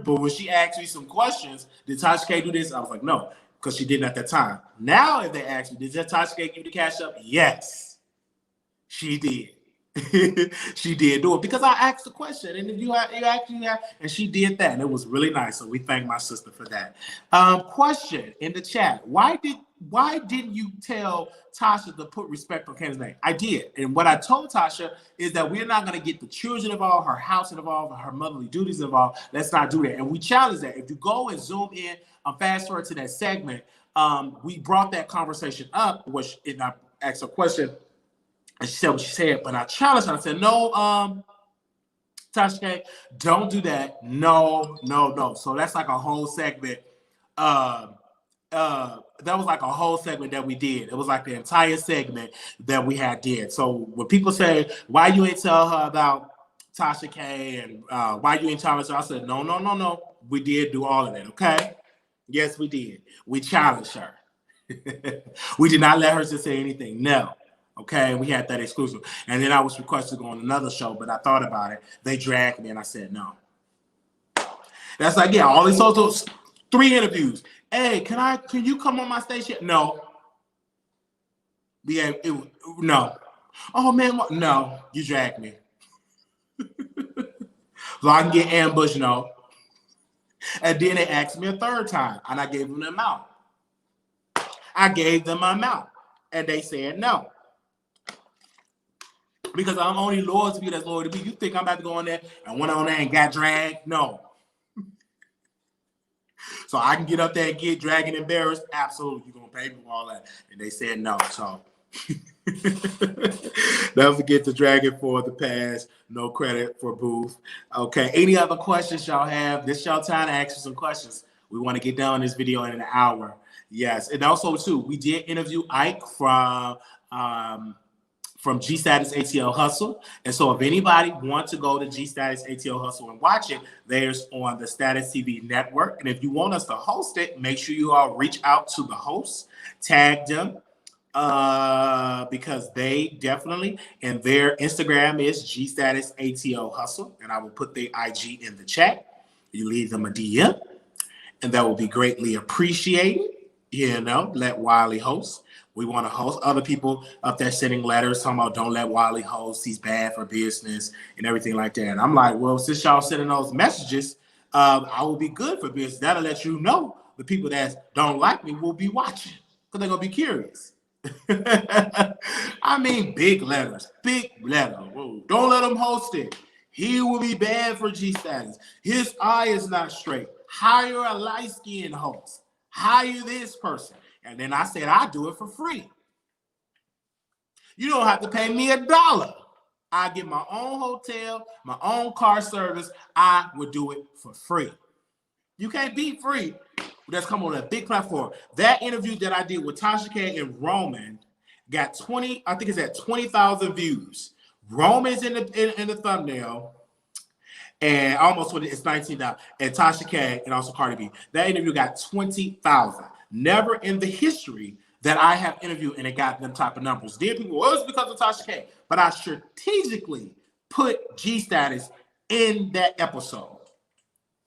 But when she asked me some questions, did Tasha K do this? I was like, no, because she didn't at that time. Now, if they ask me, did Tasha K give you the cash up? Yes, she did. She did do it because I asked the question, and if you actually have, and she did that, and it was really nice. So we thank my sister for that. Question in the chat: Why didn't you tell Tasha to put respect on Ken's name? I did, and what I told Tasha is that we're not going to get the children involved, her house involved, her motherly duties involved. Let's not do that, and we challenge that. If you go and zoom in, fast forward to that segment, we brought that conversation up, which and I asked a question. And she said what she said, but I challenged her. I said, no, Tasha K, don't do that. No. So that's like a whole segment. That was like a whole segment that we did. It was like the entire segment that we did. So when people say, why you ain't tell her about Tasha K and why you ain't challenge her, I said, no. We did do all of that, okay? Yes, we did. We challenged her. We did not let her just say anything. No. Okay, we had that exclusive. And then I was requested to go on another show, but I thought about it. They dragged me and I said no. That's like, yeah, all these social 3 interviews. Hey, can you come on my station? No. Yeah, no. Oh man, what? No, you dragged me. So I can get ambushed, no. And then they asked me a 3rd time, and I gave them the amount. I gave them my amount, and they said no. Because I'm only loyal to you that's loyal to me. You think I'm about to go on there and went on there and got dragged? No. So I can get up there and get dragged and embarrassed? Absolutely. You're going to pay me for all that. And they said no. So don't forget to drag it for the past. No credit for Boof. Okay. Any other questions y'all have? This y'all time to ask you some questions. We want to get done this video in an hour. Yes. And also, too, we did interview Ike from G Status ATL Hustle. And so if anybody wants to go to G Status ATL Hustle and watch it, there's on the Status TV network. And if you want us to host it, make sure you all reach out to the hosts, tag them, because they definitely, and their Instagram is G Status ATL Hustle. And I will put the IG in the chat. You leave them a DM, and that will be greatly appreciated. You know, let Wiley host. We want to host. Other people up there sending letters talking about don't let Wiley host. He's bad for business and everything like that. And I'm like, well, since y'all sending those messages, I will be good for business. That'll let you know the people that don't like me will be watching because they're going to be curious. I mean, big letters. Whoa, don't let him host it. He will be bad for G Status. His eye is not straight. Hire a light-skinned host. Hire this person. And then I said, I do it for free. You don't have to pay me $1. I get my own hotel, my own car service. I would do it for free. You can't beat free. That's come on a big platform. That interview that I did with Tasha K and Roman got 20,000 views. Roman's in the thumbnail. And almost 20, it's 19,000. And Tasha K and also Cardi B. That interview got 20,000. Never in the history that I have interviewed and it got them type of numbers. Then people, well, it's because of Tasha K. But I strategically put G Status in that episode.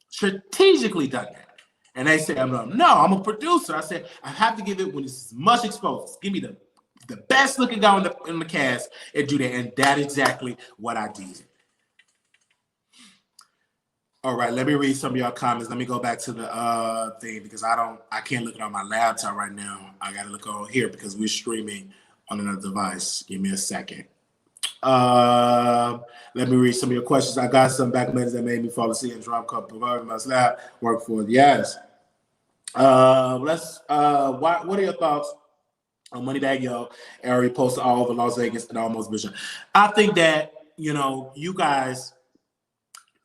Strategically done that. And they said, no, I'm a producer. I said, I have to give it when it's much exposed. Give me the best looking guy in the cast and do that. And that's exactly what I did. All right, let me read some of y'all comments. Let me go back to the thing because I can't look it on my laptop right now. I got to look on here because we're streaming on another device. Give me a second. Let me read some of your questions. I got some back letters that made me fall asleep and drop cup of my slab. Work for it. Yes. What are your thoughts on Moneybag Yo? Ari posted all over Las Vegas and almost Bishop. I think that, you guys,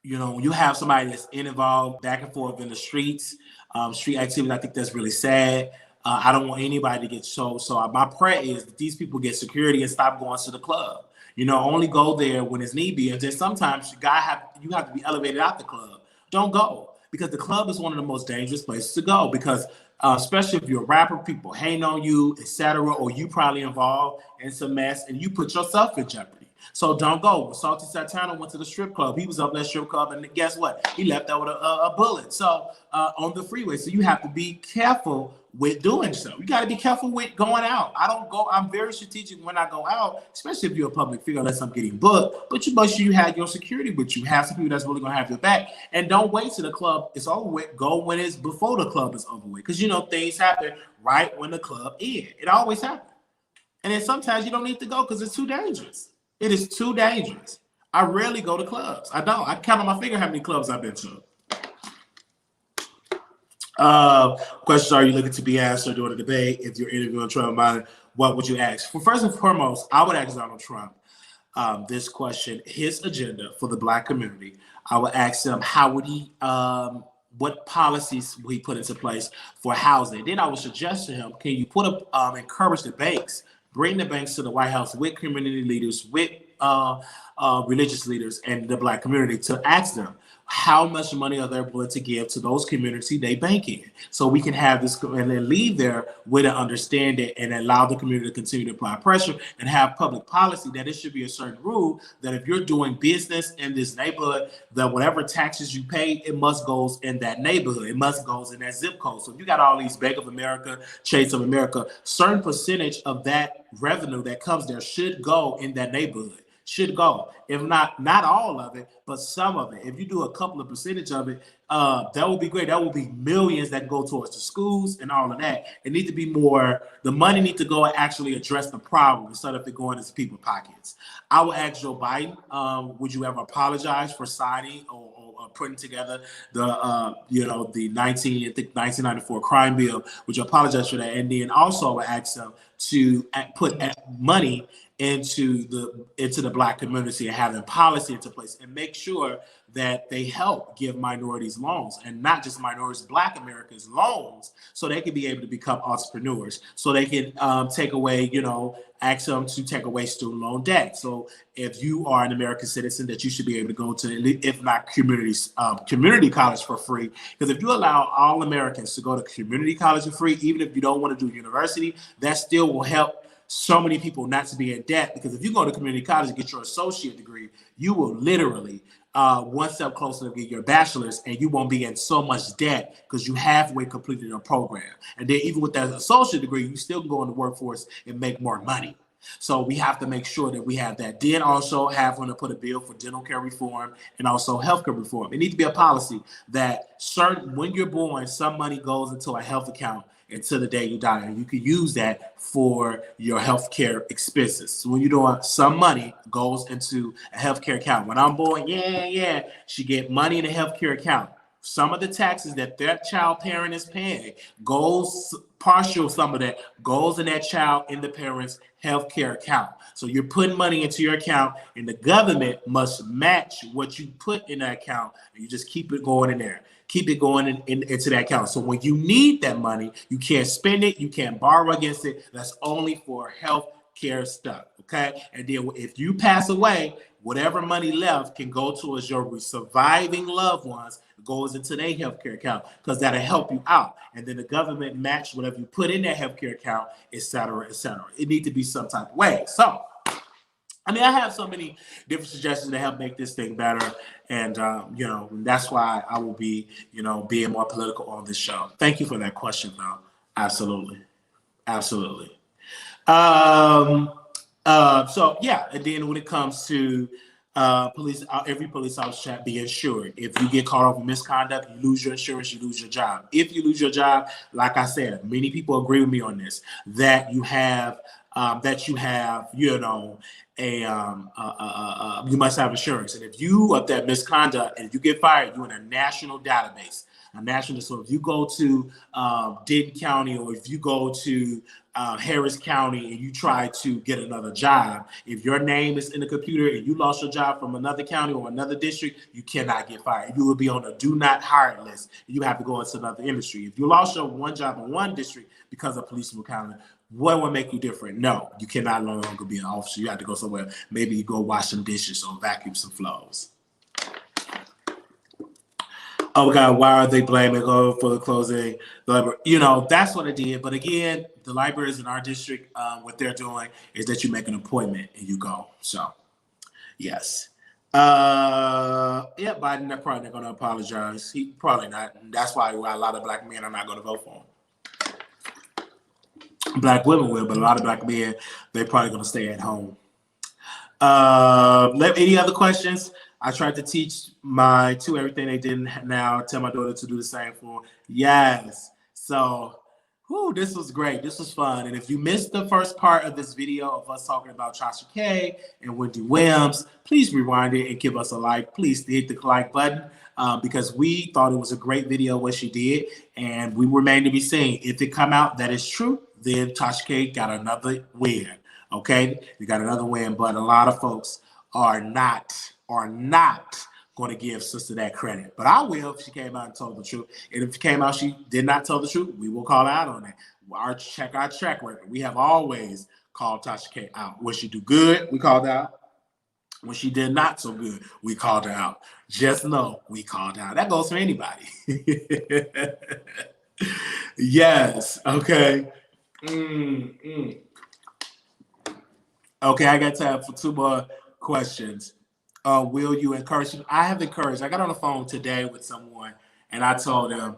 when you have somebody that's involved back and forth in the streets, street activity, I think that's really sad. I don't want anybody to get so my prayer is that these people get security and stop going to the club. Only go there when it's need be. And then sometimes you have to be elevated out the club. Don't go because the club is one of the most dangerous places to go because especially if you're a rapper, people hang on you, etc., or you probably involved in some mess and you put yourself in jeopardy. So don't go. Salty Santana went to the strip club. He was up in that strip club, and guess what? He left out with a bullet. So on the freeway. So you have to be careful with doing so. You got to be careful with going out. I don't go. I'm very strategic when I go out, especially if you're a public figure, unless I'm getting booked. But you make sure you have your security with you. Have some people that's really gonna have your back, and don't wait till the club is over with. Go when it's before the club is over with, because you know things happen right when the club ends. It always happens, and then sometimes you don't need to go because it's too dangerous. It is too dangerous. I rarely go to clubs. I don't. I count on my finger how many clubs I've been to. Questions are you looking to be asked or during the debate? If you're interviewing Trump, what would you ask? Well, first and foremost, I would ask Donald Trump this question, his agenda for the Black community. I would ask him how would he, what policies will he put into place for housing? Then I would suggest to him, can you put up, encourage the banks, bring the banks to the White House with community leaders, with religious leaders and the Black community to ask them, how much money are they willing to give to those communities they bank in? So we can have this and then leave there with an understanding and allow the community to continue to apply pressure and have public policy that it should be a certain rule that if you're doing business in this neighborhood, that whatever taxes you pay, it must goes in that neighborhood. It must goes in that zip code. So if you got all these Bank of America, Chase of America, certain percentage of that revenue that comes there should go in that neighborhood. Should go. If not all of it, but some of it. If you do a couple of percentage of it, that would be great. That would be millions that go towards the schools and all of that. It needs to be more, the money needs to go and actually address the problem instead of it going into people's pockets. I would ask Joe Biden, would you ever apologize for signing or putting together the the 1994 crime bill? Would you apologize for that? And then also I would ask them to put money into the Black community and having policy into place and make sure that they help give minorities loans, and not just minorities, Black Americans loans, so they can be able to become entrepreneurs, so they can take away, ask them to take away student loan debt. So if you are an American citizen, that you should be able to go to, if not community college for free. Because if you allow all Americans to go to community college for free, even if you don't want to do university, that still will help so many people not to be in debt. Because if you go to community college and get your associate degree, you will literally one step closer to get your bachelor's, and you won't be in so much debt because you halfway completed your program. And then even with that associate degree, you still can go in the workforce and make more money. So we have to make sure that we have that. Then also have to put a bill for dental care reform and also healthcare reform. It needs to be a policy that when you're born, some money goes into a health account until the day you die, and you can use that for your healthcare expenses. So when you're doing, some money goes into a healthcare account. When I'm born, she get money in a healthcare account. Some of the taxes that child parent is paying goes partial. Some of that goes in that child in the parent's healthcare account. So you're putting money into your account, and the government must match what you put in that account, and you just keep it going in there. Keep it going into that account. So when you need that money, you can't spend it, you can't borrow against it. That's only for health care stuff, okay? And then if you pass away, whatever money left can go towards your surviving loved ones, goes into their healthcare account, because that'll help you out. And then the government match whatever you put in that healthcare account, et cetera, et cetera. It needs to be some type of way. So, I have so many different suggestions to help make this thing better. And, that's why I will be, being more political on this show. Thank you for that question, though. Absolutely. Absolutely. And then when it comes to police, every police officer should be insured. If you get caught up in misconduct, you lose your insurance, you lose your job. If you lose your job, like I said, many people agree with me on this, that you have, you must have insurance. And if you have that misconduct and you get fired, you're in a national database. So if you go to Denton County, or if you go to Harris County and you try to get another job, if your name is in the computer and you lost your job from another county or another district, you cannot get fired. You will be on a do not hire list. You have to go into another industry. If you lost your one job in one district because of police brutality, what would make you different? No, you cannot no longer be an officer. You have to go somewhere. Maybe you go wash some dishes or vacuum some floors. Oh God, why are they blaming for the closing the library? That's what I did. But again, the libraries in our district, what they're doing is that you make an appointment and you go. So Yes. Yeah, Biden, they're probably not going to apologize. He probably not. And that's why a lot of black men are not going to vote for him. Black women will, but a lot of black men, they're probably going to stay at home. Any other questions? I tried to teach my two everything they didn't now. Tell my daughter to do the same for. Yes. So, this was great. This was fun. And if you missed the first part of this video of us talking about Tasha K and Wendy Williams, please rewind it and give us a like. Please hit the like button because we thought it was a great video what she did, and we remain to be seen. If it come out that is true, then Tasha K got another win. Okay, we got another win, but a lot of folks are not going to give sister that credit. But I will if she came out and told the truth. And if she came out she did not tell the truth, we will call her out on that. Check our track record. We have always called Tasha K out. When she do good, we called her out. When she did not so good, we called her out. Just know we called her out. That goes for anybody. Yes. Okay. Okay, I got time for two more questions. Will you encourage? I have encouraged. I got on the phone today with someone, and I told him,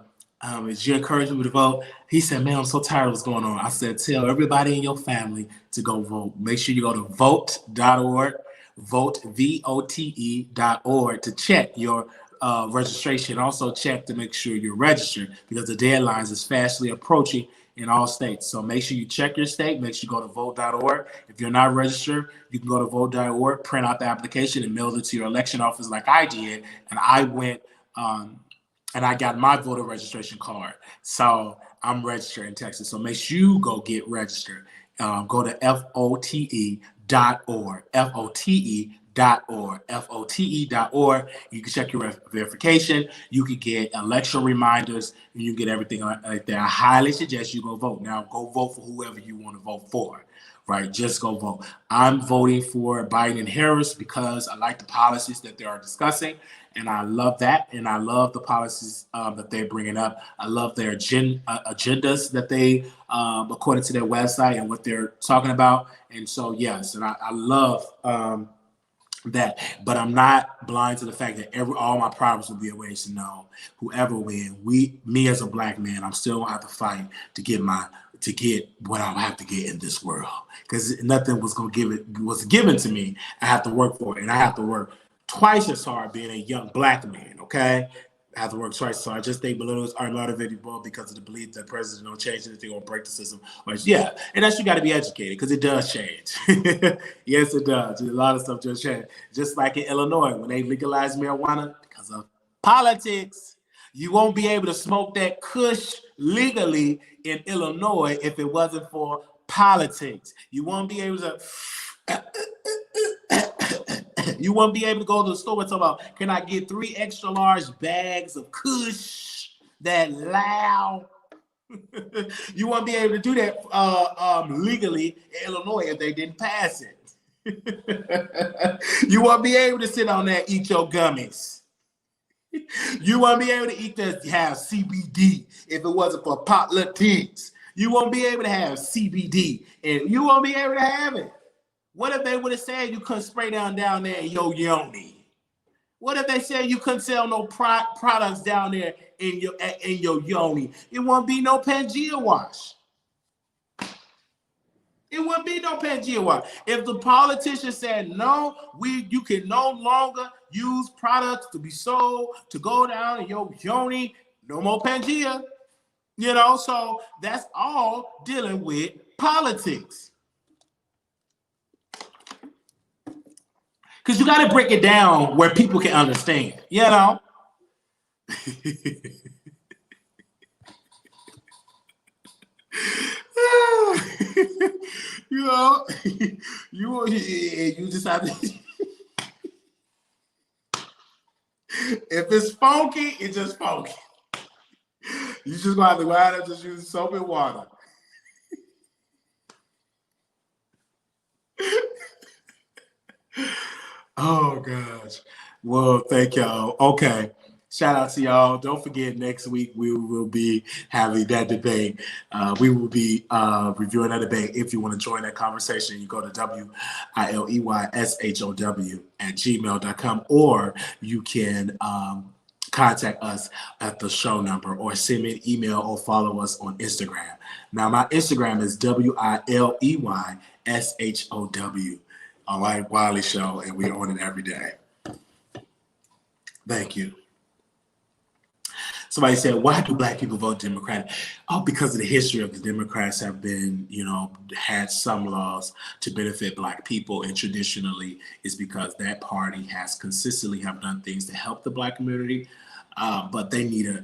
"Is you encouraging me to vote?" He said, "Man, I'm so tired of what's going on." I said, "Tell everybody in your family to go vote. Make sure you go to vote.org, vote.org to check your registration. Also check to make sure you're registered because the deadlines is fastly approaching in all states. So make sure you check your state. Make sure you go to vote.org. If you're not registered, you can go to vote.org, print out the application, and mail it to your election office like I did. And I went and I got my voter registration card. So I'm registered in Texas. So make sure you go get registered. Go to FOTE.org. FOTE.org. You can check your verification. You can get election reminders, and you get everything like that. I highly suggest you go vote. Now, go vote for whoever you want to vote for, right? Just go vote. I'm voting for Biden and Harris because I like the policies that they are discussing, and I love that, and I love the policies that they're bringing up. I love their agendas that they, according to their website and what they're talking about. And so, yes, and I love that, but I'm not blind to the fact that all my problems will be a ways to know whoever win. Me as a black man, I'm still gonna have to fight to get what I have to get in this world because nothing was given to me. I have to work for it, and I have to work twice as hard being a young black man. Okay. I have to work twice as hard. I just think millennials are motivated more because of the belief that president don't change anything or break the system. But yeah, and that's you got to be educated because it does change. Yes, it does. A lot of stuff just change. Just like in Illinois when they legalized marijuana because of politics. You won't be able to smoke that kush legally in Illinois if it wasn't for politics. You won't be able to. You won't be able to go to the store and talk about, can I get 3 extra large bags of kush that loud? You won't be able to do that legally in Illinois if they didn't pass it. You won't be able to sit on there and eat your gummies. You won't be able to have CBD if it wasn't for politics. You won't be able to have CBD, and you won't be able to have it. What if they would have said you couldn't spray down there in your yoni? What if they said you couldn't sell no products down there in your yoni? It wouldn't be no Pangea wash. It wouldn't be no Pangea wash. If the politician said no, you can no longer use products to be sold to go down in your yoni, no more Pangea. So that's all dealing with politics. Because you got to break it down where people can understand, you just have to. If it's funky, it's just funky. You just gonna have to go out and just use soap and water. Oh gosh. Well, thank y'all. Okay. Shout out to y'all. Don't forget, next week we will be having that debate. We will be reviewing that debate. If you want to join that conversation, you go to WILEYSHOW@gmail.com, or you can contact us at the show number, or send me an email, or follow us on Instagram. Now, my Instagram is WILEYSHOW. All right, Wiley Show, and we're on it every day. Thank you. Somebody said, why do Black people vote Democratic? Oh, because of the history of the Democrats have been, had some laws to benefit Black people. And traditionally, it's because that party has consistently have done things to help the Black community. But they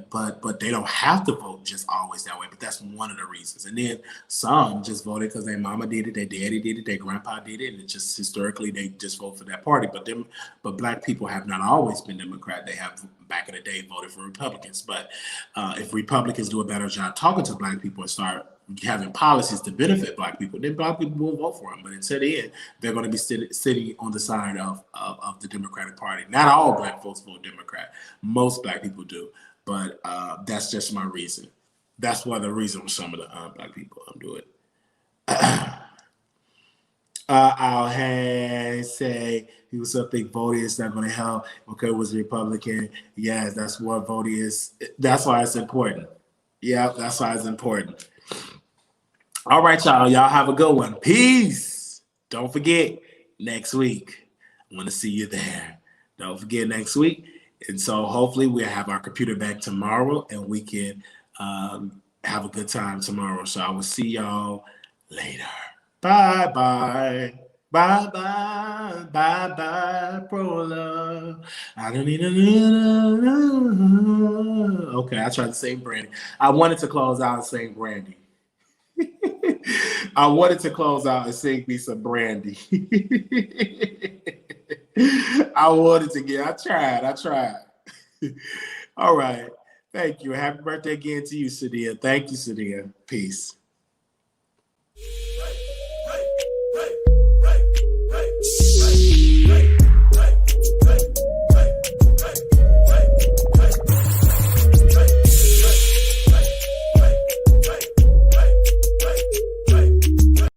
but they don't have to vote just always that way. But that's one of the reasons. And then some just voted because their mama did it, their daddy did it, their grandpa did it, and it just historically they just vote for that party. But Black people have not always been Democrat. They have back in the day voted for Republicans. But if Republicans do a better job talking to Black people and start having policies to benefit Black people, then Black people will vote for them. But until then, they're going to be sitting on the side of the Democratic Party. Not all Black folks vote Democrat. Most Black people do. But that's just my reason. That's one of the reasons some of the Black people do it. I'll say people still think voting is not going to help. Okay, it was a Republican. Yes, that's what voting is. That's why it's important. Yeah, that's why it's important. All right, y'all. Y'all have a good one. Peace. Don't forget, next week, I want to see you there. Don't forget next week. And so hopefully we'll have our computer back tomorrow and we can have a good time tomorrow. So I will see y'all later. Bye-bye. Bye-bye. Bye-bye, pro love. I don't need a little. Okay, I tried to sing Brandy. I wanted to close out and sing Brandy. I wanted to close out and sing me some Brandy. I wanted to get, I tried. All right. Thank you. Happy birthday again to you, Sadia. Thank you, Sadia. Peace.